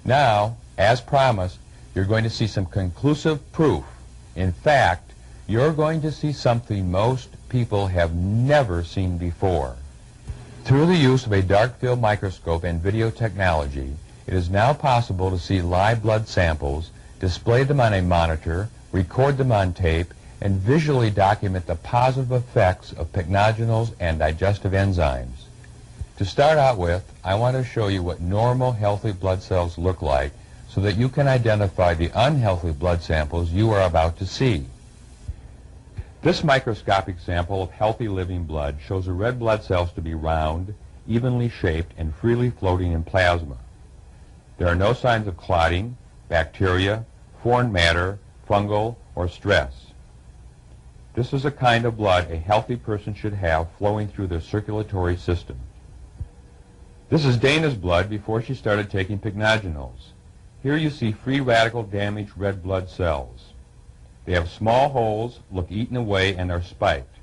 Now, as promised, you're going to see some conclusive proof. In fact, you're going to see something most people have never seen before. Through the use of a dark field microscope and video technology, it is now possible to see live blood samples, display them on a monitor, record them on tape, and visually document the positive effects of pycnogenols and digestive enzymes. To start out with, I want to show you what normal healthy blood cells look like so that you can identify the unhealthy blood samples you are about to see. This microscopic sample of healthy living blood shows the red blood cells to be round, evenly shaped, and freely floating in plasma. There are no signs of clotting, bacteria, foreign matter, fungal, or stress. This is the kind of blood a healthy person should have flowing through their circulatory system. This is Dana's blood before she started taking pycnogenols. Here you see free radical damaged red blood cells. They have small holes, look eaten away, and are spiked.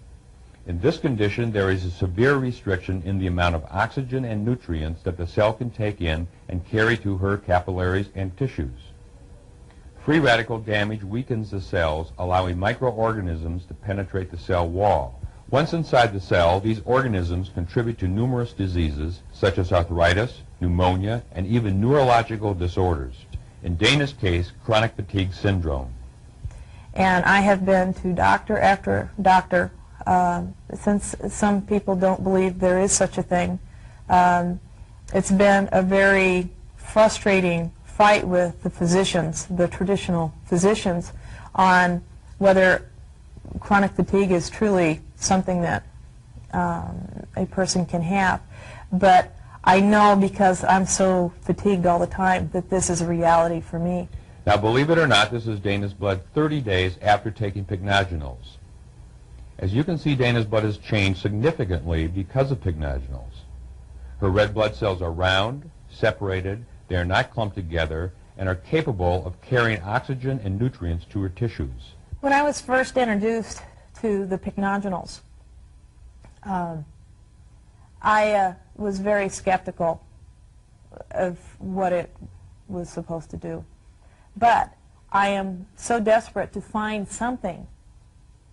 In this condition, there is a severe restriction in the amount of oxygen and nutrients that the cell can take in and carry to her capillaries and tissues. Free radical damage weakens the cells, allowing microorganisms to penetrate the cell wall. Once inside the cell, these organisms contribute to numerous diseases, such as arthritis, pneumonia, and even neurological disorders. In Dana's case, chronic fatigue syndrome. And I have been to doctor after doctor, since some people don't believe there is such a thing. It's been a very frustrating fight with the physicians, the traditional physicians, on whether chronic fatigue is truly something that a person can have. But I know, because I'm so fatigued all the time, that this is a reality for me. Now, believe it or not, this is Dana's blood 30 days after taking pycnogenols. As you can see, Dana's blood has changed significantly because of pycnogenols. Her red blood cells are round, separated, they are not clumped together, and are capable of carrying oxygen and nutrients to her tissues. When I was first introduced to the pycnogenols, I was very skeptical of what it was supposed to do. But I am so desperate to find something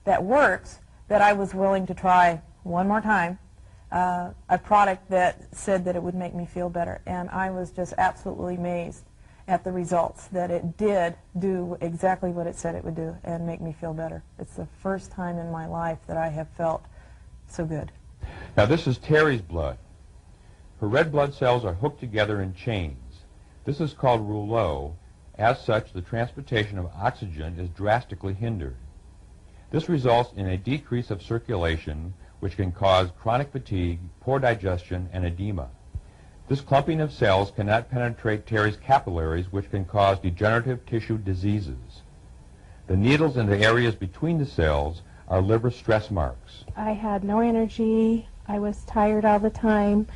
that works that I was willing to try one more time a product that said that it would make me feel better. And I was just absolutely amazed at the results, that it did do exactly what it said it would do and make me feel better. It's the first time in my life that I have felt so good. Now, this is Terry's blood. Her red blood cells are hooked together in chains. This is called rouleau. As such, the transportation of oxygen is drastically hindered. This results in a decrease of circulation, which can cause chronic fatigue, poor digestion, and edema. This clumping of cells cannot penetrate Terry's capillaries, which can cause degenerative tissue diseases. The needles in the areas between the cells are liver stress marks. I had no energy. I was tired all the time.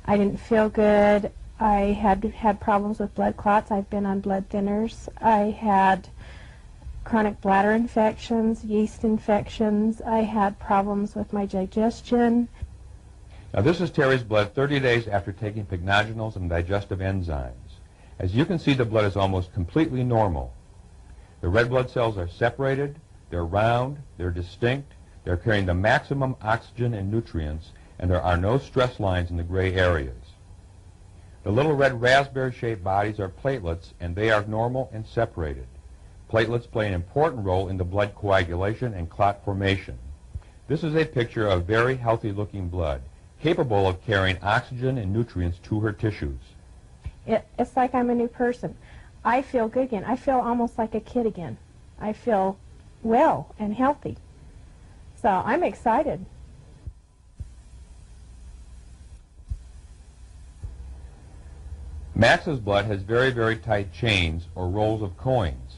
I didn't feel good. I had problems with blood clots. I've been on blood thinners. I had chronic bladder infections, yeast infections. I had problems with my digestion. Now, this is Terry's blood 30 days after taking pycnogenols and digestive enzymes. As you can see, the blood is almost completely normal. The red blood cells are separated, they're round, they're distinct, they're carrying the maximum oxygen and nutrients, and there are no stress lines in the gray areas. The little red raspberry-shaped bodies are platelets, and they are normal and separated. Platelets play an important role in the blood coagulation and clot formation. This is a picture of very healthy-looking blood, capable of carrying oxygen and nutrients to her tissues. It's like I'm a new person. I feel good again. I feel almost like a kid again. I feel well and healthy. So I'm excited. Max's blood has very, very tight chains or rolls of coins.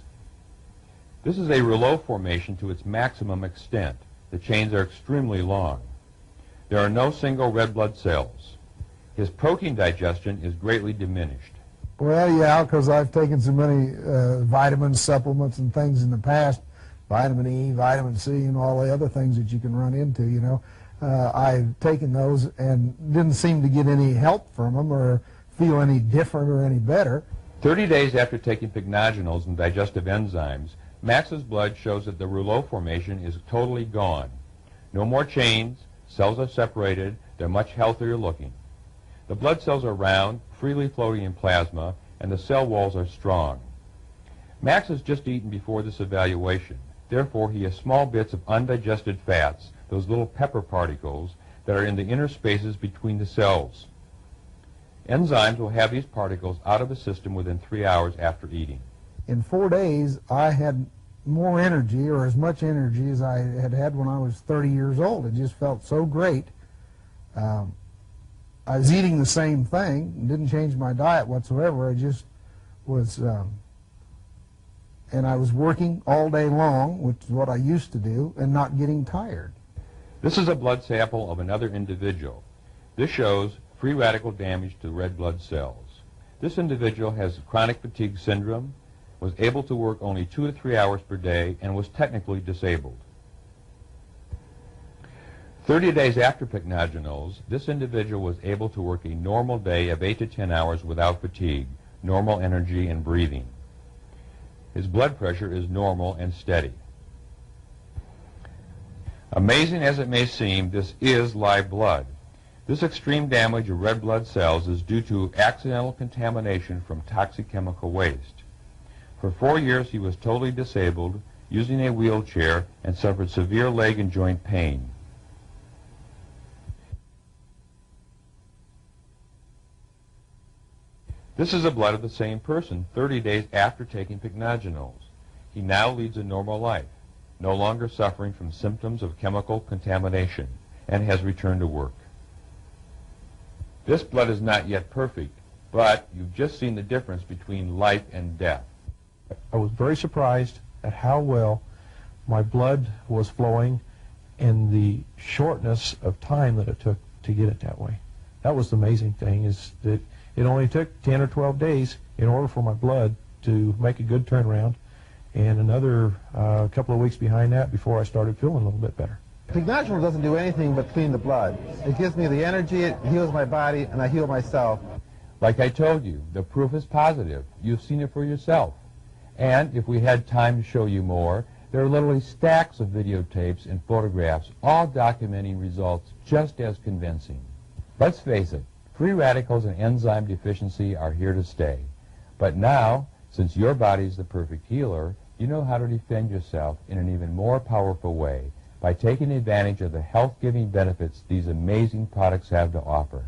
This is a rouleau formation to its maximum extent. The chains are extremely long. There are no single red blood cells. His protein digestion is greatly diminished. Well, yeah, because I've taken so many vitamins, supplements, and things in the past, vitamin E, vitamin C, and all the other things that you can run into, you know. I've taken those and didn't seem to get any help from them or feel any different or any better. 30 days after taking pycnogenals and digestive enzymes, Max's blood shows that the rouleau formation is totally gone. No more chains, cells are separated, they're much healthier looking. The blood cells are round, freely floating in plasma, and the cell walls are strong. Max has just eaten before this evaluation. Therefore, he has small bits of undigested fats, those little pepper particles, that are in the inner spaces between the cells. Enzymes will have these particles out of the system within 3 hours after eating. In 4 days, I had more energy, or as much energy as I had had when I was 30 years old. It just felt so great. I was eating the same thing, didn't change my diet whatsoever. I just was, and I was working all day long, which is what I used to do, and not getting tired. This is a blood sample of another individual. This shows free radical damage to red blood cells. This individual has chronic fatigue syndrome, was able to work only 2 to 3 hours per day, and was technically disabled. 30 days after pycnogenals, this individual was able to work a normal day of 8 to 10 hours without fatigue, normal energy and breathing. His blood pressure is normal and steady. Amazing as it may seem, this is live blood. This extreme damage of red blood cells is due to accidental contamination from toxic chemical waste. For 4 years he was totally disabled, using a wheelchair, and suffered severe leg and joint pain. This is the blood of the same person 30 days after taking pycnogenals. He now leads a normal life, no longer suffering from symptoms of chemical contamination, and has returned to work. This blood is not yet perfect, but you've just seen the difference between life and death. I was very surprised at how well my blood was flowing and the shortness of time that it took to get it that way. That was the amazing thing, is that it only took 10 or 12 days in order for my blood to make a good turnaround, and another couple of weeks behind that before I started feeling a little bit better. Pycnogenol doesn't do anything but clean the blood. It gives me the energy, it heals my body, and I heal myself. Like I told you, the proof is positive. You've seen it for yourself. And if we had time to show you more, there are literally stacks of videotapes and photographs, all documenting results just as convincing. Let's face it, free radicals and enzyme deficiency are here to stay. But now, since your body's the perfect healer, you know how to defend yourself in an even more powerful way by taking advantage of the health-giving benefits these amazing products have to offer.